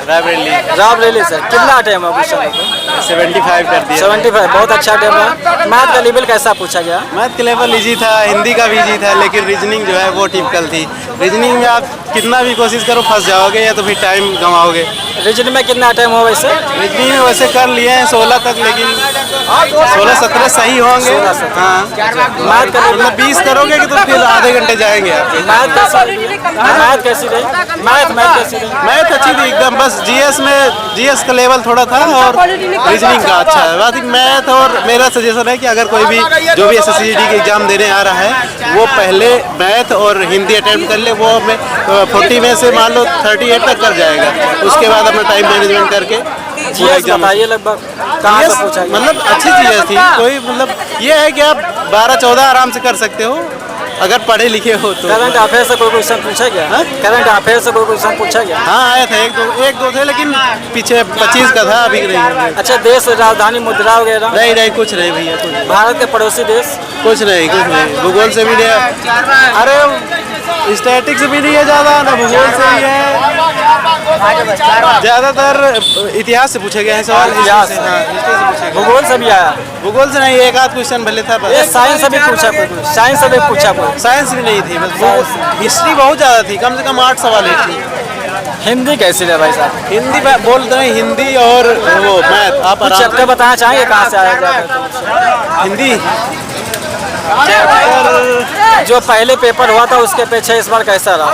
रायबरेली। रायबरेली से कितना टाइम है क्वेश्चन को? 75 कर दिया। 75 बहुत अच्छा टाइम है। मैथ का लेवल कैसा पूछा गया? मैथ का लेवल इजी था, हिंदी का भी इजी था, लेकिन रीजनिंग जो है वो टिपिकल थी। रीजनिंग में आप कितना भी कोशिश करो फंस जाओगे या तो फिर टाइम गंवाओगे। रीजनिंग में कितना टाइम हो वैसे? रीजनिंग में वैसे कर लिए हैं 16 तक, लेकिन 16-17 सही होंगे। 16-17 हाँ, मैथ का मतलब 20 करोगे कि तो फिर आधे घंटे जाएंगे आपके। मैथ कैसी रही? मैथ कैसी रही? मैथ अच्छी थी एकदम, बस जीएस का लेवल थोड़ा था और रीजनिंग का अच्छा है। बात मैथ और मेरा सजेशन है कि अगर कोई भी जो भी एसएससीजीडी के एग्जाम देने आ रहा है वो पहले मैथ और हिंदी अटेम्प्ट कर ले। वो हमें 40 में से मान लो 38 तक कर जाएगा। उसके बाद अपना टाइम मैनेजमेंट करके जीएस बताइए लगभग कहाँ से पूछा गया? मतलब अच्छी चीज़ थी। कोई मतलब ये है कि आप 12-14 आराम से कर सकते हो अगर पढ़े लिखे हो तो। करंट अफेयर से कोई क्वेश्चन पूछा गया? करंट अफेयर से कोई क्वेश्चन पूछा गया? हाँ आया था, एक दो थे, लेकिन पीछे 25 का था, अभी नहीं। अच्छा, देश राजधानी मुद्रा वगैरह? नहीं कुछ नहीं भैया, कुछ। भारत के पड़ोसी देश? कुछ नहीं भूगोल से भी नहीं। अरे स्टैटिक्स भी नहीं है ज़्यादा, ना भूगोल से ही है। ज़्यादातर इतिहास से पूछे गए हैं सवाल। इतिहास से? भूगोल से भी आया? भूगोल से नहीं, एक आध क्वेश्चन भले था। साइंस से भी पूछा कोई? साइंस से भी पूछा कोई? साइंस भी नहीं थी, बस हिस्ट्री बहुत ज़्यादा थी, कम से कम 8 सवाल थी। हिंदी कैसी है भाई साहब? हिंदी बोलते हैं, हिंदी और वो मैथ। आप कुछ चैप्टर बताना चाहेंगे कहाँ से आया? हिंदी जो पहले पेपर हुआ था उसके पीछे इस बार कैसा रहा?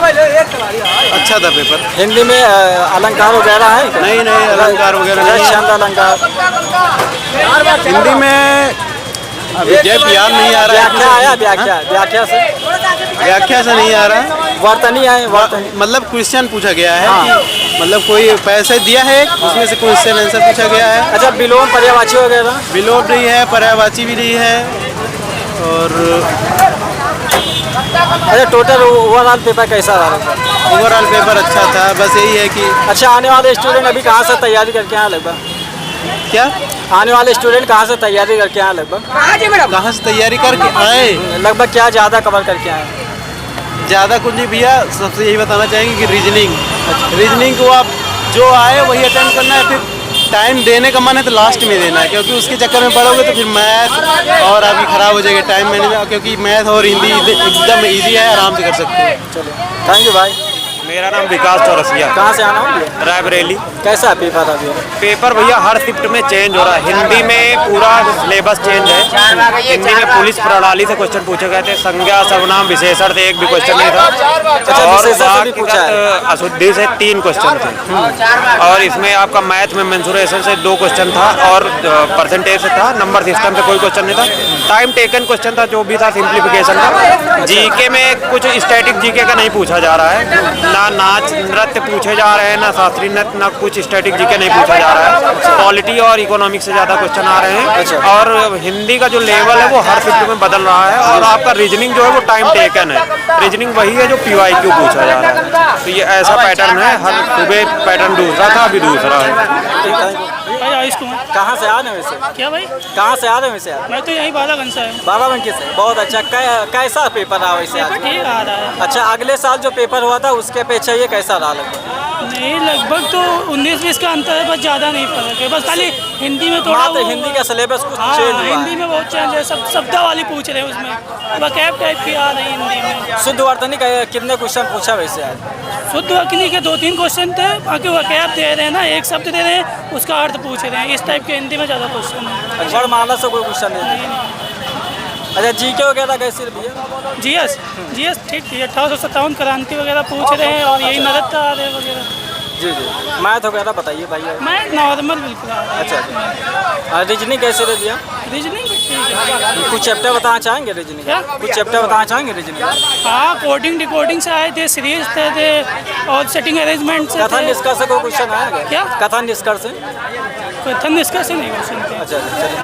अच्छा था पेपर। हिंदी में अलंकार वगैरह है? नहीं अलंकार वगैरह नहीं। छंद अलंकार हिंदी में अभी जैप याद नहीं आ रहा है। व्याख्या आया? व्याख्या से नहीं आ रहा। वर्तनी आए? मतलब क्वेश्चन पूछा गया है कि मतलब कोई पैसे दिया है, उसमें से क्वेश्चन आंसर पूछा गया है। अच्छा, विलोम पर्यायवाची वगैरह? विलोम नहीं है, पर्यायवाची भी नहीं है। और अच्छा, टोटल ओवरऑल पेपर कैसा रहा? ओवरऑल पेपर अच्छा था, बस यही है कि। अच्छा, आने वाले स्टूडेंट अभी कहाँ से तैयारी करके आए लगभग? क्या आने वाले स्टूडेंट कहाँ से तैयारी करके आए लगभग? कहाँ से तैयारी करके आए? लगभग क्या ज़्यादा कवर करके आए? ज़्यादा कुछ नहीं भैया, सबसे यही बताना चाहेंगे कि रीजनिंग को आप जो आए वही अटेम्प्ट करना है। फिर टाइम देने का मन है तो लास्ट में देना है, क्योंकि उसके चक्कर में पढ़ोगे तो फिर मैथ और अभी खराब हो जाएगा टाइम मैनेजमेंट। क्योंकि मैथ और हिंदी एकदम इजी है, आराम से कर सकते हैं। चलो, थैंक यू भाई। मेरा नाम विकास चौरसिया। कहाँ से आना हो? रायबरेली। कैसा पेपर अभी? पेपर भैया हर शिफ्ट में चेंज हो रहा है। हिंदी में पूरा सिलेबस चेंज है। हिंदी में पुलिस प्रणाली से क्वेश्चन पूछे गए थे, संज्ञा सर्वनाम विशेषण से एक भी क्वेश्चन नहीं था। और अशुद्धि से 3 क्वेश्चन थे। और इसमें आपका मैथ में मेंसुरेशन से 2 क्वेश्चन था और परसेंटेज से था। नंबर सिस्टम से कोई क्वेश्चन नहीं था। टाइम टेकन क्वेश्चन था, जो भी था सिंप्लीफिकेशन था। जीके में कुछ स्टैटिक जीके का नहीं पूछा जा रहा है, ना नाच नृत्य पूछे जा रहे हैं, ना शास्त्रीय नृत्य, ना कुछ स्टैटिक जीके नहीं पूछा जा रहा है। पॉलिटी और इकोनॉमिक्स से ज़्यादा क्वेश्चन आ रहे हैं। और हिंदी का जो लेवल है वो हर शिफ्ट में बदल रहा है। और आपका रीजनिंग जो है वो टाइम टेकन है। रीजनिंग वही है जो PYQ पूछा जा रहा है। तो ये ऐसा पैटर्न है, हर सुबह पैटर्न दूसरा था, अभी दूसरा है। कहाँ से आ रहे वैसे? क्या भाई? कहाँ से आ रहे वैसे? मैं तो यहीं बालागंज से हूँ। बालागंज से? बहुत अच्छा। कैसा पेपर रहा वैसे? ठीक आ रहा है। अच्छा, अगले साल जो पेपर हुआ था उसके अपेक्षा ये कैसा रहा लगभग? नहीं, लगभग तो 19-20 का अंतर है, बस ज़्यादा नहीं फर्क है। बस खाली हिंदी में थोड़ा हिंदी का सिलेबस कुछ हाँ, चेंज हुआ है। हिंदी में बहुत चेंज है। सब शब्दावली पूछ रहे हैं उसमें, वकैब टाइप की आ रही हिंदी में। शुद्ध वर्तनी का कितने क्वेश्चन पूछा वैसे आज? शुद्ध वर्तनी के 2-3 क्वेश्चन थे, बाकी वकैब दे रहे हैं ना, एक शब्द दे रहे हैं उसका अर्थ पूछ रहे हैं। इस टाइप के हिंदी में ज़्यादा क्वेश्चन है। अक्षर माला से कोई क्वेश्चन नहीं? अच्छा, जीके वगैरह कैसे भैया? जीएस ठीक थी। 1857 क्रांति वगैरह पूछ रहे हैं और यही नृत्य आ रहे वगैरह। जी। मैथ वगैरह बताइए भाई। मैं नॉर्मल बिल्कुल। अच्छा। रीजनिंग कैसे रह दिया? रीजनिंग ठीक है। कुछ चैप्टर बताना चाहेंगे रीजनिंग? कुछ चैप्टर बताना चाहेंगे रीजनिंग? हाँ, कोडिंग डिकोडिंग से आए थे, सीरीज थे और सेटिंग अरेंजमेंट से। कथन निष्कर्ष से कोई क्वेश्चन आया क्या? क्या? कथन निष्कर्ष से? कथन निष्कर्ष नहीं क्वेश्चन थे। अच्छा, चलिए।